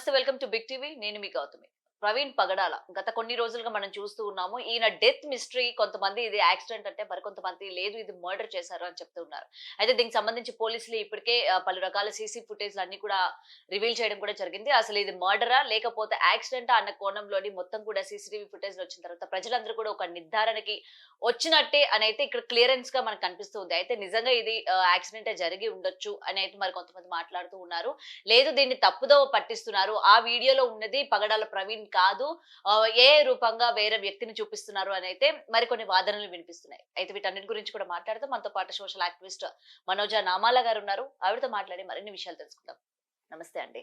నమస్తే, welcome to big TV. నేను మీ గౌతమి. ప్రవీణ్ పగడాల గత కొన్ని రోజులుగా మనం చూస్తూ ఉన్నాము. ఈయన డెత్ మిస్టరీ, కొంతమంది ఇది యాక్సిడెంట్ అంటే, మరికొంతమంది లేదు ఇది మర్డర్ చేశారు అని చెప్తూ ఉన్నారు. అయితే దీనికి సంబంధించి పోలీసులు ఇప్పటికే పలు రకాల సీసీ ఫుటేజ్ అన్ని కూడా రివీల్ చేయడం కూడా జరిగింది. అసలు ఇది మర్డరా లేకపోతే యాక్సిడెంటా అన్న కోణంలోని మొత్తం కూడా సీసీటీవీ ఫుటేజ్ వచ్చిన తర్వాత ప్రజలందరూ కూడా ఒక నిర్ధారణకి వచ్చినట్టే అని అయితే ఇక్కడ క్లియరెన్స్ గా మనకు కనిపిస్తుంది. అయితే నిజంగా ఇది యాక్సిడెంటే జరిగి ఉండొచ్చు అని అయితే మరి కొంతమంది మాట్లాడుతూ ఉన్నారు. లేదు దీన్ని తప్పుదోవ పట్టిస్తున్నారు. ఆ వీడియోలో ఉన్నది పగడాల ప్రవీణ్ కాదు. రూపంగా వేరే వ్యక్తిని చూపిస్తున్నారు అనైతే మరికొన్ని వాదనలు వినిపిస్తున్నాయి. అయితే వీటన్నిటి గురించి కూడా మాట్లాడదాం. మనతో పాటు సోషల్ యాక్టివిస్ట్ మనోజ నామాల గారు ఉన్నారు. ఆవిడతో మాట్లాడి మరిన్ని విషయాలు తెలుసుకుందాం. నమస్తే అండి.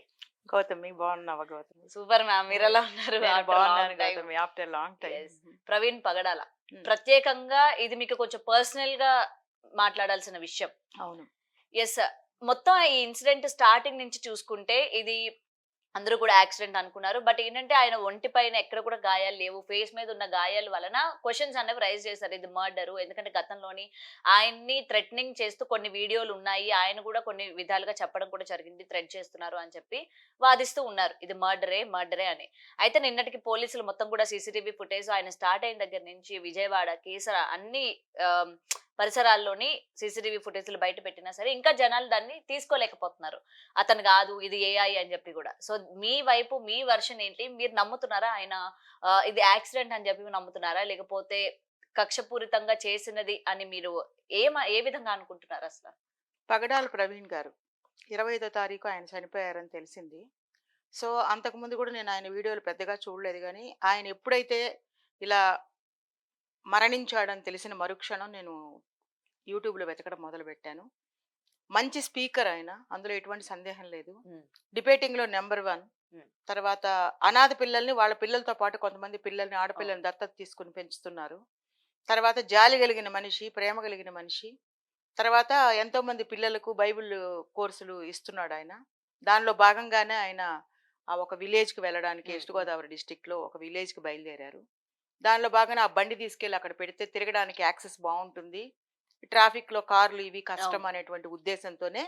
గౌతమి, బాగున్నావా గౌతమి? Super ma'am. మీరు ఎలా ఉన్నారు? బాగున్నాను Gautami, after long time. Praveen Pagadala ప్రత్యేకంగా ఇది మీకు కొంచెం పర్సనల్ గా మాట్లాడాల్సిన విషయం. అవును. ఎస్. మొత్తం ఈ ఇన్సిడెంట్ స్టార్టింగ్ నుంచి చూసుకుంటే ఇది అందరూ కూడా యాక్సిడెంట్ అనుకున్నారు. బట్ ఏంటంటే ఆయన ఒంటి పైన ఎక్కడ కూడా గాయాలు లేవు. ఫేస్ మీద ఉన్న గాయాల వలన క్వశ్చన్స్ అనేవి రైజ్ చేశారు. ఇది మర్డరు. ఎందుకంటే గతంలోని ఆయన్ని థ్రెటనింగ్ చేస్తూ కొన్ని వీడియోలు ఉన్నాయి. ఆయన కూడా కొన్ని విధాలుగా చెప్పడం కూడా జరిగింది. థ్రెట్ చేస్తున్నారు అని చెప్పి వాదిస్తూ ఉన్నారు. ఇది మర్డరే అని. అయితే నిన్నటికి పోలీసులు మొత్తం కూడా సీసీటీవీ ఫుటేజ్ ఆయన స్టార్ట్ అయిన దగ్గర నుంచి విజయవాడ, కేసర అన్ని పరిసరాల్లోని సీసీటీవీ ఫుటేజ్లు బయట పెట్టినా సరే ఇంకా జనాలు దాన్ని తీసుకోలేకపోతున్నారు. అతను కాదు ఇది ఏఐ అని చెప్పి కూడా. సో మీ వైపు మీ వర్షన్ ఏంటి? మీరు నమ్ముతున్నారా ఆయన ఇది యాక్సిడెంట్ అని చెప్పి నమ్ముతున్నారా, లేకపోతే కక్షపూరితంగా చేసినది అని మీరు ఏ విధంగా అనుకుంటున్నారు అసలు? పగడాల ప్రవీణ్ గారు 25వ తారీఖు ఆయన చనిపోయారని తెలిసింది. సో అంతకుముందు కూడా నేను ఆయన వీడియోలు పెద్దగా చూడలేదు, కానీ ఆయన ఎప్పుడైతే ఇలా మరణించాడని తెలిసిన మరుక్షణం నేను యూట్యూబ్లో వెతకడం మొదలుపెట్టాను. మంచి స్పీకర్ ఆయన, అందులో ఎటువంటి సందేహం లేదు. డిబేటింగ్లో నెంబర్ 1. తర్వాత అనాథ పిల్లల్ని వాళ్ళ పిల్లలతో పాటు కొంతమంది పిల్లల్ని, ఆడపిల్లల్ని దత్తత తీసుకుని పెంచుతున్నారు. తర్వాత జాలి కలిగిన మనిషి, ప్రేమ కలిగిన మనిషి. తర్వాత ఎంతోమంది పిల్లలకు బైబిల్ కోర్సులు ఇస్తున్నాడు ఆయన. దానిలో భాగంగానే ఆయన ఆ ఒక విలేజ్కి వెళ్ళడానికి, ఈస్ట్ గోదావరి డిస్టిక్లో ఒక విలేజ్కి బయలుదేరారు. దానిలో భాగంగా ఆ బండి తీసుకెళ్ళి అక్కడ పెడితే తిరగడానికి యాక్సెస్ బాగుంటుంది, ట్రాఫిక్లో కార్లు ఇవి కష్టం అనేటువంటి ఉద్దేశంతోనే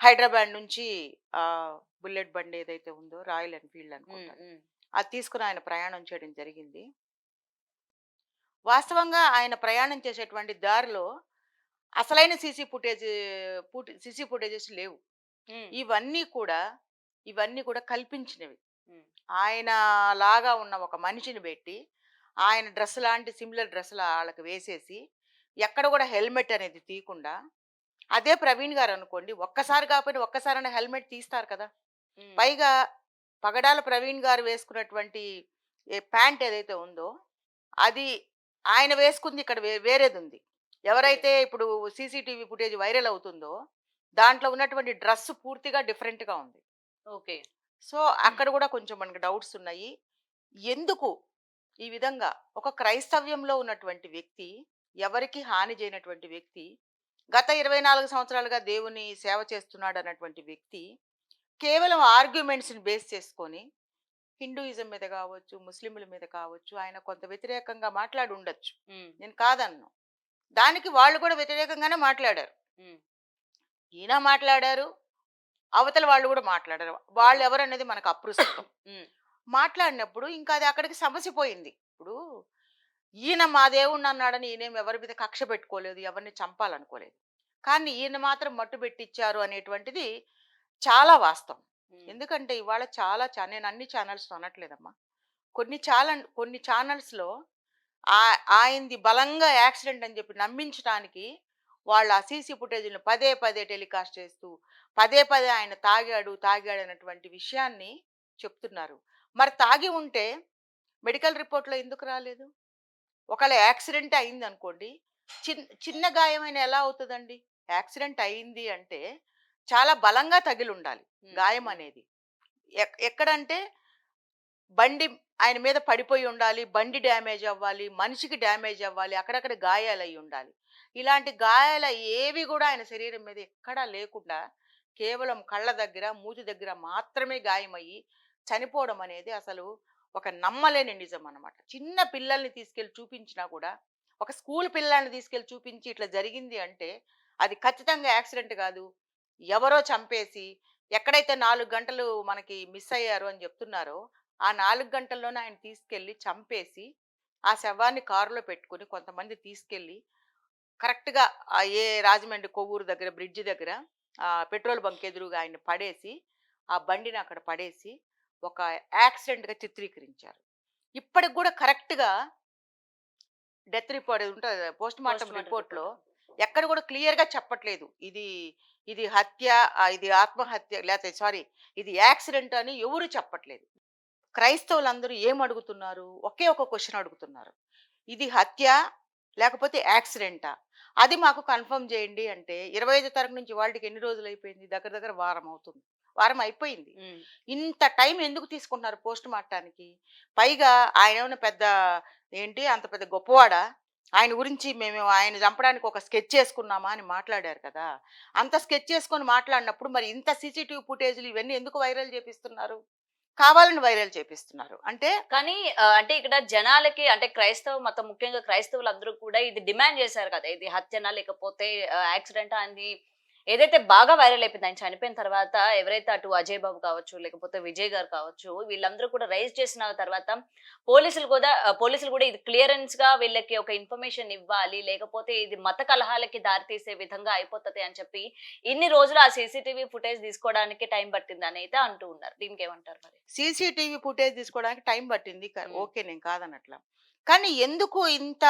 హైదరాబాద్ నుంచి ఆ బుల్లెట్ బండి ఏదైతే ఉందో, రాయల్ ఎన్ఫీల్డ్ అనుకుంటారు, అది తీసుకుని ఆయన ప్రయాణం చేయడం జరిగింది. వాస్తవంగా ఆయన ప్రయాణం చేసేటువంటి దారిలో అసలైన సీసీ ఫుటేజెస్ లేవు. ఇవన్నీ కూడా కల్పించినవి. ఆయన లాగా ఉన్న ఒక మనిషిని పెట్టి ఆయన డ్రెస్ లాంటి సిమిలర్ డ్రెస్సులు వాళ్ళకి వేసేసి ఎక్కడ కూడా హెల్మెట్ అనేది తీయకుండా, అదే ప్రవీణ్ గారు అనుకోండి, ఒక్కసారి కాకపోయినా ఒక్కసారైనా హెల్మెట్ తీస్తారు కదా. పైగా పగడాల ప్రవీణ్ గారు వేసుకున్నటువంటి ప్యాంట్ ఏదైతే ఉందో అది ఆయన వేసుకుంది ఇక్కడ వేరేది ఉంది. ఎవరైతే ఇప్పుడు సీసీటీవీ ఫుటేజ్ వైరల్ అవుతుందో దాంట్లో ఉన్నటువంటి డ్రెస్ పూర్తిగా డిఫరెంట్గా ఉంది. ఓకే. సో అక్కడ కూడా కొంచెం మనకి డౌట్స్ ఉన్నాయి. ఎందుకు ఈ విధంగా ఒక క్రైస్తవ్యంలో ఉన్నటువంటి వ్యక్తి, ఎవరికి హాని చేయనటువంటి వ్యక్తి, గత 24 సంవత్సరాలుగా దేవుని సేవ చేస్తున్నాడు అన్నటువంటి వ్యక్తి, కేవలం ఆర్గ్యుమెంట్స్ని బేస్ చేసుకొని హిందూయిజం మీద కావచ్చు, ముస్లింల మీద కావచ్చు ఆయన కొంత వ్యతిరేకంగా మాట్లాడి ఉండొచ్చు, నేను కాదన్ను. దానికి వాళ్ళు కూడా వ్యతిరేకంగానే మాట్లాడారు. ఈయన మాట్లాడారు, అవతల వాళ్ళు కూడా మాట్లాడారు. వాళ్ళు ఎవరనేది మనకు అప్రస్తుతం. మాట్లాడినప్పుడు ఇంకా అది అక్కడికి సమస్య పోయింది. ఇప్పుడు ఈయన మా దేవుణ్ణి అన్నాడని ఈయనేం ఎవరి మీద కక్ష పెట్టుకోలేదు, ఎవరిని చంపాలనుకోలేదు. కానీ ఈయన మాత్రం మట్టు పెట్టించారు అనేటువంటిది చాలా వాస్తవం. ఎందుకంటే ఇవాళ నేను అన్ని ఛానల్స్ అనట్లేదమ్మా, కొన్ని ఛానల్స్లో ఆయనది బలంగా యాక్సిడెంట్ అని చెప్పి నమ్మించడానికి వాళ్ళు ఆ సీసీ ఫుటేజ్ని పదే పదే టెలికాస్ట్ చేస్తూ పదే ఆయన తాగాడు అన్నటువంటి విషయాన్ని చెప్తున్నారు. మరి తాగి ఉంటే మెడికల్ రిపోర్ట్లో ఎందుకు రాలేదు? ఒకవేళ యాక్సిడెంట్ అయింది అనుకోండి, చిన్న గాయమైన ఎలా అవుతుందండి? యాక్సిడెంట్ అయింది అంటే చాలా బలంగా తగిలి ఉండాలి గాయం అనేది. ఎక్కడంటే బండి ఆయన మీద పడిపోయి ఉండాలి, బండి డ్యామేజ్ అవ్వాలి, మనిషికి డ్యామేజ్ అవ్వాలి, అక్కడక్కడ గాయాలు అయి ఉండాలి. ఇలాంటి గాయాలు ఏవి కూడా ఆయన శరీరం మీద ఎక్కడా లేకుండా కేవలం కళ్ళ దగ్గర, మూతి దగ్గర మాత్రమే గాయమయ్యి చనిపోవడం అనేది అసలు ఒక నమ్మలేని నిజం అన్నమాట. చిన్న పిల్లల్ని తీసుకెళ్ళి చూపించినా కూడా, ఒక స్కూల్ పిల్లల్ని తీసుకెళ్ళి చూపించి ఇట్లా జరిగింది అంటే అది ఖచ్చితంగా యాక్సిడెంట్ కాదు, ఎవరో చంపేసి ఎక్కడైతే 4 గంటలు మనకి మిస్ అయ్యారు అని చెప్తున్నారో, ఆ 4 గంటల్లోనే ఆయన తీసుకెళ్ళి చంపేసి, ఆ శవాన్ని కారులో పెట్టుకొని కొంతమంది తీసుకెళ్ళి కరెక్ట్‌గా ఏ రాజమండ్రి కొవ్వూరు దగ్గర బ్రిడ్జ్ దగ్గర పెట్రోల్ బంక్ ఎదురుగా ఆయన్ని పడేసి, ఆ బండిని అక్కడ పడేసి, ఒక యాక్సిడెంట్‌గా చిత్రీకరించారు. ఇప్పటికి గూడా కరెక్ట్‌గా డెత్ రిపోర్ట్ ఉంటది కదా! పోస్ట్‌మార్టం పోస్ట్‌మార్టం రిపోర్ట్‌లో రిపోర్ట్. ఎక్కడ కూడా క్లియర్‌గా చెప్పట్లేదు. ఇది ఇది హత్య, ఇది ఆత్మహత్య లేతే సారీ ఇది యాక్సిడెంట్ అని ఎవరు చెప్పట్లేదు. క్రైస్తవులందరూ ఏమడుగుతున్నారు? ఒకే ఒక క్వెషన్ అడుగుతున్నారు. ఇది హత్య లేకపోతే యాక్సిడెంటా? అది మాకు కన్ఫర్మ్ చేయండి అంటే 25 తారీఖు నుంచి ఇవాల్టికి ఎన్ని రోజులైపోయింది? దగ్గర దగ్గర వారం అవుతుంది. వారం అయిపోయింది. హ్మ్. ఇంత టైం ఎందుకు తీసుకుంటున్నారు పోస్ట్‌మార్టానికి? పైగా ఆయనేమన్నా పెద్ద ఏంటి అంత పెద్ద గొప్పవాడా? ఆయన గురించి మేము ఆయన చంపడానికి ఒక స్కెచ్ చేసుకున్నామా అని మాట్లాడారు కదా! అంత స్కెచ్ చేసుకొని మాట్లాడినప్పుడు మరి ఇంత సీసీటీవీ ఫుటేజ్‌లు ఇవన్నీ ఎందుకు వైరల్ చేపిస్తున్నారు? కావాలని వైరల్ చేపిస్తున్నారు. అంటే కానీ అంటే ఇక్కడ జనాలకి అంటే క్రైస్తవ మతం ముఖ్యంగా క్రైస్తవులందరూ కూడా ఇది డిమాండ్ చేశారు కదా! ఇది హత్యనా లేకపోతే యాక్సిడెంటా అని ఏదైతే బాగా వైరల్ అయిపోయింది. ఆయన చనిపోయిన తర్వాత ఎవరైతే అటు అజయ్ బాబు కావచ్చు, లేకపోతే విజయ్ గారు కావచ్చు, వీళ్ళందరూ కూడా రైజ్ చేసిన తర్వాత పోలీసులు కూడా ఇది క్లియరెన్స్‌గా వీళ్ళకి ఒక ఇన్ఫర్మేషన్ ఇవ్వాలి. లేకపోతే ఇది మత కలహాలకి దారితీసే విధంగా అయిపోతది అని చెప్పి ఇన్ని రోజులు ఆ సీసీటీవీ ఫుటేజ్ తీసుకోవడానికి టైం పట్టిందని అయితే అంటూ ఉన్నారు. దీనికేమంటారు మరి? సీసీటీవీ ఫుటేజ్ తీసుకోవడానికి టైం పట్టింది. హ్మ్. ఓకే. నేను కాదనట్లా. కానీ ఎందుకు ఇంత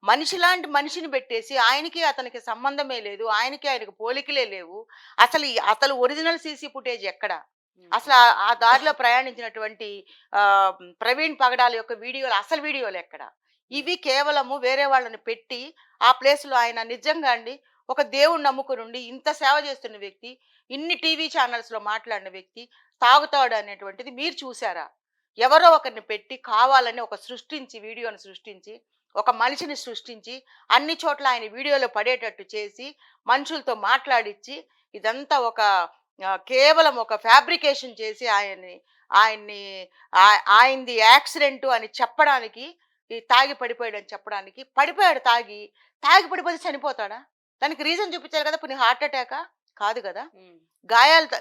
మనిషిలాంటి మనిషిని పెట్టేసి ఆయనకి, అతనికి సంబంధమే లేదు. ఆయనకి పోలికలే లేవు. అసలు ఒరిజినల్ సీసీ ఫుటేజ్ ఎక్కడ? హ్మ్. అసలు ఆ దారిలో ప్రయాణించినటువంటి ప్రవీణ్ పగడాల యొక్క వీడియోలు అసలు వీడియోలెక్కడ? హ్మ్. ఇవి కేవలము వేరే వాళ్ళని పెట్టి, ఆ ప్లేస్‌లో ఆయన నిజంగా అండి ఒక దేవుడిని నమ్ముకొనుండి ఇంత సేవ చేస్తున్న వ్యక్తి, ఇన్ని టీవీ ఛానల్స్‌లో మాట్లాడిన వ్యక్తి తాగుతాడు అనేటువంటిది మీరు చూసారా? ఎవరో ఒకరిని పెట్టి కావాలని వీడియోని సృష్టించి, ఒక మనిషిని సృష్టించి, అన్ని చోట్ల ఆయన వీడియోలో పడేటట్టు చేసి, మనుషులతో మాట్లాడిచ్చి, ఇదంతా కేవలం ఒక ఫ్యాబ్రికేషన్ చేసి ఆయన్ని ఆయనది యాక్సిడెంట్ అని చెప్పడానికి, ఈ తాగి పడిపోయాడని చెప్పడానికి, తాగి పడిపోతే చనిపోతాడా? దానికి రీజన్ చూపించాలి కదా! పోనీ హార్ట్ అటాకా? కాదు గదా! హ్మ్.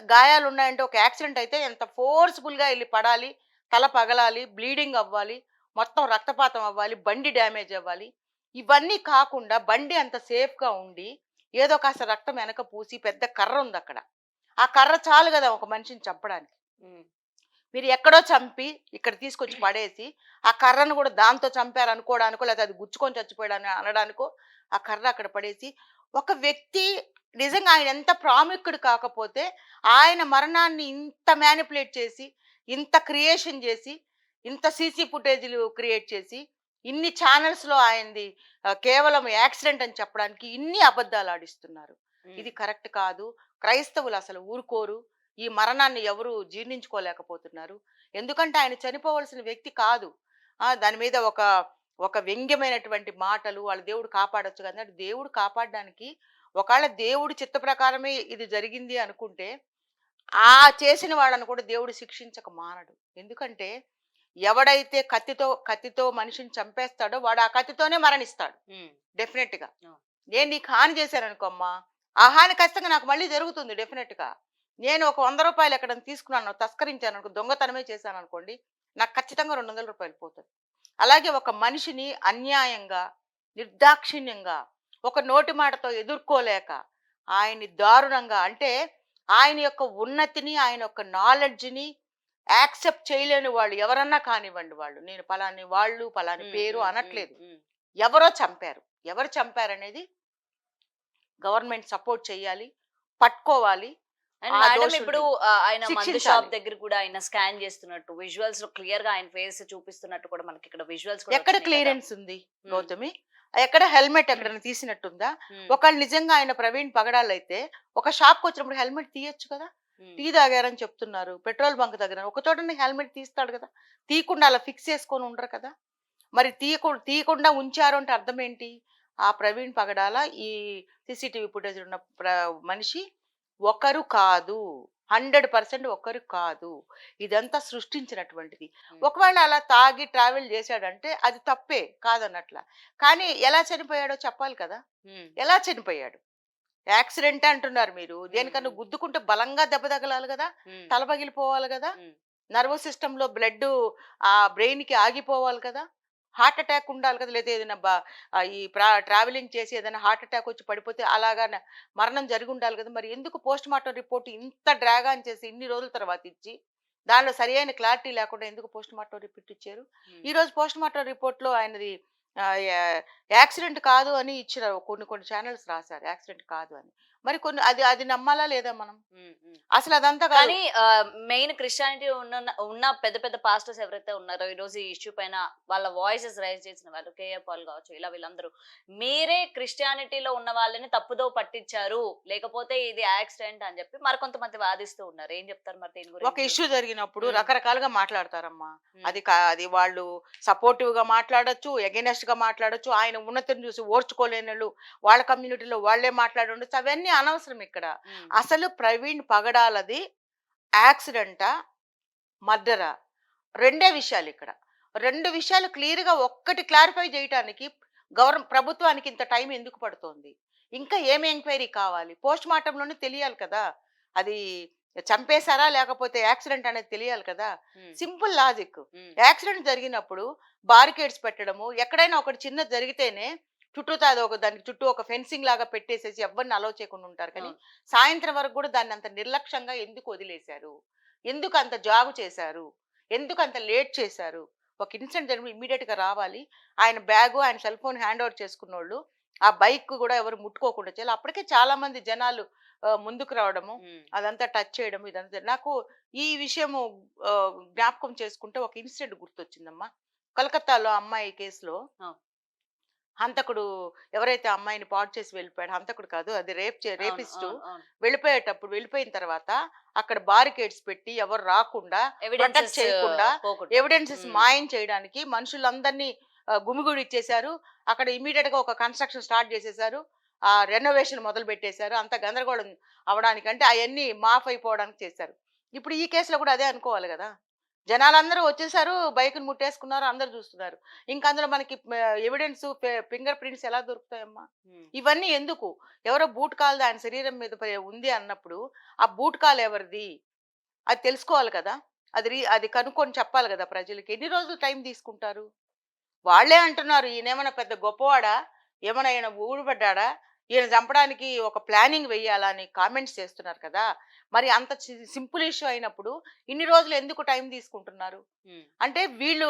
గాయాలున్నాయంటే ఒక యాక్సిడెంట్ అయితే ఎంత ఫోర్స్‌ఫుల్‌గా ఎళ్లి పడాలి, తల పగలాలి, బ్లీడింగ్ అవ్వాలి, మొత్తం రక్తపాతం అవ్వాలి, బండి డ్యామేజ్ అవ్వాలి. ఇవన్నీ కాకుండా బండి అంత సేఫ్‌గా ఉండి, ఏదో కాస్త రక్తం వెనక పూసి పెద్ద కర్ర ఉందక్కడ. ఆ కర్ర చాలు గదా! ఒక మనిషిని చంపడానికి. హ్మ్. మీరు ఎక్కడో చంపి, ఇక్కడ తీసుకొచ్చి పడేసి, ఆ కర్రను గూడా దాంతో చంపారనుకోవడానికో, లేతే అది గుచ్చుకొని చచ్చిపోయాడని అనడానికో, ఆ కర్ర అక్కడ పడేసి, ఒక వ్యక్తి నిజంగా ఆయన ఎంత ప్రాముఖ్యుడు కాకపోతే, ఆయన మరణాన్ని ఇంత మ్యానిపులేట్ చేసి, ఇంత క్రియేషన్ జేసి, ఇంత సీసీ ఫుటేజులు క్రియేట్ చేసి, ఇన్ని ఛానెల్స్‌లో ఆయనది కేవలం యాక్సిడెంట్ అని చెప్పడానికి ఇన్ని అబద్దాలాడిస్తున్నారు. హ్మ్. ఇది కరెక్ట్ కాదు. క్రైస్తవులు అసలు ఊరుకోరు. ఈ మరణాన్ని ఎవరు జీర్ణించుకోలేకపోతున్నారు. ఎందుకంటే ఆయన చనిపోవలసిన వ్యక్తి కాదు. దాని మీద ఒక వ్యంగ్యమైనటువంటి మాటలు వాళ్ళ దేవుడు కాపాడొచ్చు కదా! అంటే దేవుడు కాపాడడానికి ఒకవేళ దేవుడి చిత్త ప్రకారమే ఇది జరిగింది అనుకుంటే, ఆ చేసిన వాళ్ళని కూడా దేవుడు శిక్షించక మానడు. ఎందుకంటే ఎవడైతే కత్తితో మనిషిని చంపేస్తాడో వాడు ఆ కత్తితోనే మరణిస్తాడు. హ్మ్. డెఫినెట్‌గా. అవును. నేను నీకు హాని చేశాననుకో అమ్మా, ఆ హాని ఖచ్చితంగా నాకు మళ్ళీ జరుగుతుంది డెఫినెట్‌గా. నేను ఒక రూ. 100 ఎక్కడైనా తీసుకున్నాను, తస్కరించాననుకో, దొంగతనమే చేశాననుకోండి, నాకు ఖచ్చితంగా రూ. 200 పోతది. అలాగే ఒక మనిషిని అన్యాయంగా, నిర్దాక్షిణ్యంగా, ఒక నోటి మాటతో ఎదుర్కోలేక, ఆయన్ని దారుణంగా అంటే ఆయన యొక్క ఉన్నతిని, ఆయన యొక్క నాలెడ్జ్‌ని యాక్సెప్ట్ చేయలేని వాళ్ళు ఎవరన్నా కానివ్వండి వాళ్ళు. నేను పలాని వాళ్ళు, పలాని హ్మ్. పేరు హ్మ్. హ్మ్. అనట్లేదు. హ్మ్. ఎవరో చంపారు. ఎవరు చంపారనేది గవర్నమెంట్ సపోర్ట్ చేయాలి. పట్టుకోవాలి. అండ్ ఆ మేడం ఇప్పుడు దోషుల్ని ఆయన మందు షాప్ శిక్షించాలి. దగ్గర కూడా ఆయన స్కాన్ చేస్తున్నట్టు విజువల్స్‌లో క్లియర్‌గా ఆయన ఫేస్ చూపిస్తున్నట్టు కూడా మనకిక్కడ విజువల్స్ కూడా ఎక్కడ వచ్చినాయి కదా! క్లియరెన్స్ ఉంది హ్మ్. గౌతమి? ఎక్కడ హెల్మెట్ ఎక్కడైనా తీసినట్టుందా? హ్మ్. ఒకవేళ నిజంగా ఆయన ప్రవీణ్ పగడాలైతే ఒక షాప్‌కొచ్చినప్పుడు హెల్మెట్ తీయొచ్చు కదా! హ్మ్. టీ తాగారని చెప్తున్నారు. పెట్రోల్ బంక్ దగ్గర ఒక చోటనే హెల్మెట్ తీస్తాడు కదా! తీయకుండా అలా ఫిక్స్ చేసుకొని ఉండరు కదా! మరి తీయకుండా ఉంచారు అంటే అర్థం ఏంటి? ఆ ప్రవీణ్ పగడాల ఈ సీసీటీవీ ఫుటేజ్ ఉన్న మనిషి ఒకరు కాదు. 100% ఒకరు కాదు. ఇదంతా సృష్టించినటువంటిది. హ్మ్. ఒకవేళ అలా తాగి ట్రావెల్ చేశాడంటే అది తప్పే కాదనట్ల. కానీ ఎలా చనిపోయాడో చెప్పాలి కదా! హ్మ్. ఎలా చనిపోయాడు? యాక్సిడెంట్ అంటున్నారు మీరు. దేనికన్నా గుద్దుకుంటే బలంగా దెబ్బ తగలాలి కదా, తల పగిలిపోవాలి కదా, నర్వస్ సిస్టమ్ లో బ్లడ్ ఆ బ్రెయిన్ కి ఆగిపోవాలి కదా, హార్ట్ అటాక్ ఉండాలి కదా, లేదా ఏదైనా ఈ ట్రావెలింగ్ చేసి ఏదైనా హార్ట్ అటాక్ వచ్చి పడిపోతే అలాగా మరణం జరిగి ఉండాలి కదా. మరి ఎందుకు పోస్ట్ మార్టం రిపోర్ట్ ఇంత డ్రాగ్ ఆన్ చేసి ఇన్ని రోజుల తర్వాత ఇచ్చి దానిలో సరి అయిన క్లారిటీ లేకుండా ఎందుకు పోస్ట్ మార్టం రిపోర్ట్ ఇచ్చారు? ఈ రోజు పోస్ట్ మార్టం రిపోర్ట్ లో ఆయనది యాక్సిడెంట్ కాదు అని ఇచ్చిన కొన్ని ఛానల్స్ రాశారు యాక్సిడెంట్ కాదు అని. మరి కొన్ని అది అది నమ్మాలా లేదా మనం? అసలు అదంతా కాదు. కానీ మెయిన్ క్రిస్టియానిటీ ఉన్న పెద్ద పెద్ద పాస్టర్స్ ఎవరైతే ఉన్నారో ఈ రోజు ఈ ఇష్యూ పైన వాళ్ళ వాయిసెస్ రైజ్ చేసిన వాళ్ళు కేఏ పాల్ కావచ్చు, ఇలా వీళ్ళందరూ మీరే క్రిస్టియానిటీలో ఉన్న వాళ్ళని తప్పుదో పట్టించారు, లేకపోతే ఇది యాక్సిడెంట్ అని చెప్పి మరి కొంతమంది వాదిస్తూ ఉన్నారు. ఏం చెప్తారు మరి దీని ఒక గురించి? ఇష్యూ జరిగినప్పుడు రకరకాలుగా మాట్లాడతారమ్మా. అది వాళ్ళు సపోర్టివ్ గా మాట్లాడొచ్చు, ఎగెనెస్ట్ గా మాట్లాడొచ్చు, ఆయన ఉన్నతిని చూసి ఓర్చుకోలేని వాళ్ళు వాళ్ళ కమ్యూనిటీలో వాళ్ళే మాట్లాడి ఉండొచ్చు. అవన్నీ అనవసరం ఇక్కడ. అసలు ప్రవీణ్ పగడాలది యాక్సిడెంటా, మర్డరా? రెండే విషయాలు ఇక్కడ. రెండు విషయాలు క్లియర్ గా ఒక్కటి క్లారిఫై చేయడానికి ప్రభుత్వానికి ఇంత టైం ఎందుకు పడుతోంది? ఇంకా ఏమి ఎంక్వైరీ కావాలి? పోస్ట్ మార్టంలోనే తెలియాలి కదా, అది చంపేశారా లేకపోతే యాక్సిడెంట్ అనేది తెలియాలి కదా. Simple logic. యాక్సిడెంట్ జరిగినప్పుడు బారికేడ్స్ పెట్టడము, ఎక్కడైనా ఒకటి చిన్న జరిగితేనే చుట్టూతో దానికి చుట్టూ ఒక ఫెన్సింగ్ లాగా పెట్టేసేసి ఎవరిని అలౌ చేయకుండా ఉంటారు. కానీ సాయంత్రం వరకు కూడా దాన్ని అంత నిర్లక్ష్యంగా ఎందుకు వదిలేశారు? ఎందుకు అంత జాగు చేశారు? ఎందుకు అంత లేట్ చేశారు? ఒక ఇన్సిడెంట్ జరిగి ఇమ్మీడియట్ గా రావాలి. ఆయన బ్యాగు, ఆయన సెల్ ఫోన్ హ్యాండ్ ఓవర్ చేసుకున్నోళ్ళు ఆ బైక్ కూడా ఎవరు ముట్టుకోకుండా చేయాలి. అప్పటికే చాలా మంది జనాలు ముందుకు రావడము, అదంతా టచ్ చేయడం, ఇదంతా నాకు ఈ విషయము జ్ఞాపకం చేసుకుంటే ఒక ఇన్సిడెంట్ గుర్తొచ్చిందమ్మా. కలకత్తాలో అమ్మాయి కేసులో హంతకుడు ఎవరైతే అమ్మాయిని పాడు చేసి వెళ్ళిపోయాడు, హంతకుడు కాదు, అది రేపిస్ట్, వెళ్ళిపోయిన తర్వాత అక్కడ బారికేడ్స్ పెట్టి ఎవరు రాకుండా ప్రొటెక్ట్ చేయకుండా ఎవిడెన్సెస్ మాయం చేయడానికి మనుషులందరినీ గుమిగుడి ఇచ్చేశారు. అక్కడ ఇమీడియట్ గా ఒక కన్స్ట్రక్షన్ స్టార్ట్ చేసేసారు, ఆ రెనోవేషన్ మొదలు పెట్టేశారు. అంత గందరగోళం అవడానికి, అంటే అవన్నీ మాఫ్ అయిపోవడానికి చేశారు. ఇప్పుడు ఈ కేసులో కూడా అదే అనుకోవాలి కదా. జనాలందరూ వచ్చేసారు, బైక్ను ముట్టేసుకున్నారు, అందరు చూస్తున్నారు. ఇంకా అందులో మనకి ఎవిడెన్స్ ఫింగర్ ప్రింట్స్ ఎలా దొరుకుతాయమ్మా? ఇవన్నీ ఎందుకు? ఎవరో బూట్ కాల్ ఆయన శరీరం మీద ఉంది అన్నప్పుడు ఆ బూట్ కాల్ ఎవరిది అది తెలుసుకోవాలి కదా. అది కనుక్కొని చెప్పాలి కదా ప్రజలకి. ఎన్ని రోజులు టైం తీసుకుంటారు? వాళ్ళే అంటున్నారు ఈయనేమైనా పెద్ద గొప్పవాడా, ఏమైనా ఈయన ఊడిపడ్డా, ఈయన చంపడానికి ఒక ప్లానింగ్ వెయ్యాలా అని కామెంట్స్ చేస్తున్నారు కదా. మరి అంత సింపుల్ ఇష్యూ అయినప్పుడు ఇన్ని రోజులు ఎందుకు టైం తీసుకుంటున్నారు? అంటే వీళ్ళు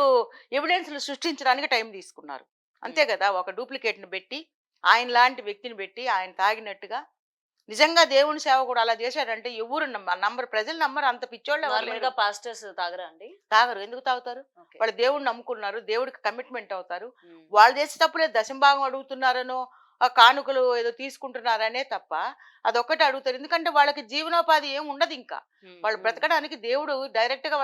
ఎవిడెన్స్లు సృష్టించడానికి టైం తీసుకున్నారు, అంతే కదా. ఒక డూప్లికేట్ని పెట్టి, ఆయన లాంటి వ్యక్తిని పెట్టి, ఆయన తాగినట్టుగా నిజంగా దేవుని సేవ కూడా అలా చేశాడంటే ఎవరు నంబర్, ప్రజలు నమ్మరు. అంత పిచ్చోళ్ళు. పాస్టర్స్ తాగరా అండి? తాగరు. ఎందుకు తాగుతారు? వాళ్ళు దేవుడిని నమ్ముకున్నారు, దేవుడికి కమిట్మెంట్ అవుతారు. వాళ్ళు చేసే తప్పులే దశంభాగం అడుగుతున్నారనో కానుకలు ఏదో తీసుకుంటున్నారనే తప్ప అదొక్కటి అడుగుతారు. ఎందుకంటే వాళ్ళకి జీవనోపాధి ఏం ఉండదు. ఇంకా వాళ్ళు బ్రతకడానికి దేవుడు డైరెక్ట్ గా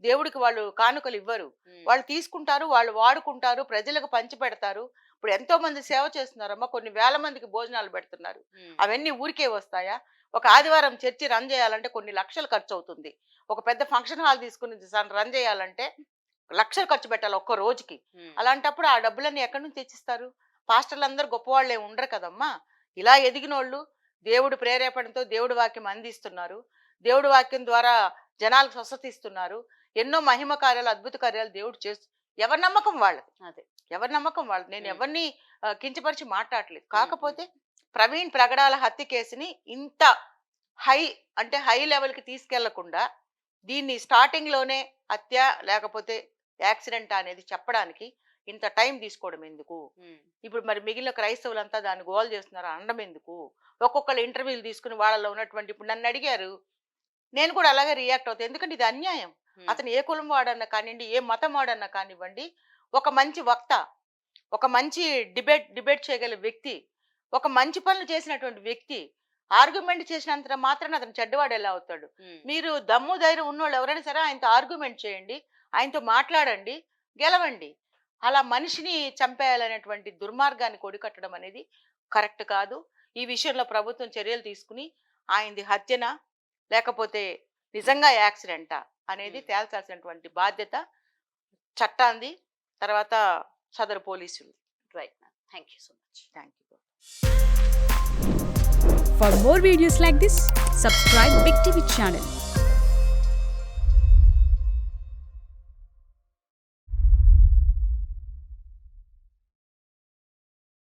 దేవుడికి వాళ్ళు కానుకలు ఇవ్వరు. వాళ్ళు తీసుకుంటారు, వాళ్ళు వాడుకుంటారు, ప్రజలకు పంచి పెడతారు. ఇప్పుడు ఎంతో మంది సేవ చేస్తున్నారమ్మా, కొన్ని వేల మందికి భోజనాలు పెడుతున్నారు. అవన్నీ ఊరికే వస్తాయా? ఒక ఆదివారం చర్చి రన్ చేయాలంటే కొన్ని లక్షలు ఖర్చు అవుతుంది. ఒక పెద్ద ఫంక్షన్ హాల్ తీసుకుని రన్ చేయాలంటే లక్షలు ఖర్చు పెట్టాలి ఒక్క రోజుకి. అలాంటప్పుడు ఆ డబ్బులన్నీ ఎక్కడి నుంచి తెచ్చిస్తారు? పాస్టర్లు అందరూ గొప్పవాళ్ళే ఉండరు కదమ్మా. ఇలా ఎదిగినోళ్ళు దేవుడి ప్రేరేపణతో దేవుడి వాక్యం అందిస్తున్నారు, దేవుడి వాక్యం ద్వారా జనాలకు స్వస్థత ఇస్తున్నారు, ఎన్నో మహిమ కార్యాలు, అద్భుత కార్యాలు దేవుడు చేస్తూ. ఎవరి నమ్మకం వాళ్ళది, అదే ఎవరి నమ్మకం వాళ్ళది. నేను ఎవరిని కించపరిచి మాట్లాడలేదు. కాకపోతే ప్రవీణ్ ప్రగడాల హత్య కేసుని ఇంత హై లెవెల్కి తీసుకెళ్లకుండా దీన్ని స్టార్టింగ్ లోనే హత్య లేకపోతే యాక్సిడెంట్ అనేది చెప్పడానికి ఇంత టైం తీసుకోవడం ఎందుకు? ఇప్పుడు మరి మిగిలిన క్రైస్తవులంతా దాన్ని గోల్ చేస్తున్నారు అనడం ఎందుకు? ఒక్కొక్కరు ఇంటర్వ్యూలు తీసుకుని వాళ్ళలో ఉన్నటువంటి, ఇప్పుడు నన్ను అడిగారు, నేను కూడా అలాగే రియాక్ట్ అవుతాను. ఎందుకంటే ఇది అన్యాయం. అతను ఏ కులం వాడన్నా కానివ్వండి, ఏ మతం వాడన్నా కానివ్వండి, ఒక మంచి వక్త, ఒక మంచి డిబేట్ చేయగల వ్యక్తి, ఒక మంచి పనులు చేసినటువంటి వ్యక్తి ఆర్గ్యుమెంట్ చేసినంత మాత్రాన అతను చెడ్డవాడు ఎలా అవుతాడు? మీరు దమ్ము ధైర్యం ఉన్నవాళ్ళు ఎవరైనా సరే ఆయనతో ఆర్గ్యుమెంట్ చేయండి, ఆయనతో మాట్లాడండి, గెలవండి. అలా మనిషిని చంపేయాలనేటువంటి దుర్మార్గాన్ని కొడికట్టడం అనేది కరెక్ట్ కాదు. ఈ విషయంలో ప్రభుత్వం చర్యలు తీసుకుని ఆయనది హత్యనా లేకపోతే నిజంగా యాక్సిడెంటా అనేది తేల్చాల్సినటువంటి బాధ్యత చట్టాంది, తర్వాత సదరు పోలీసులు. Right, thank you so much. Thank you. For more videos like this, subscribe Big TV channel.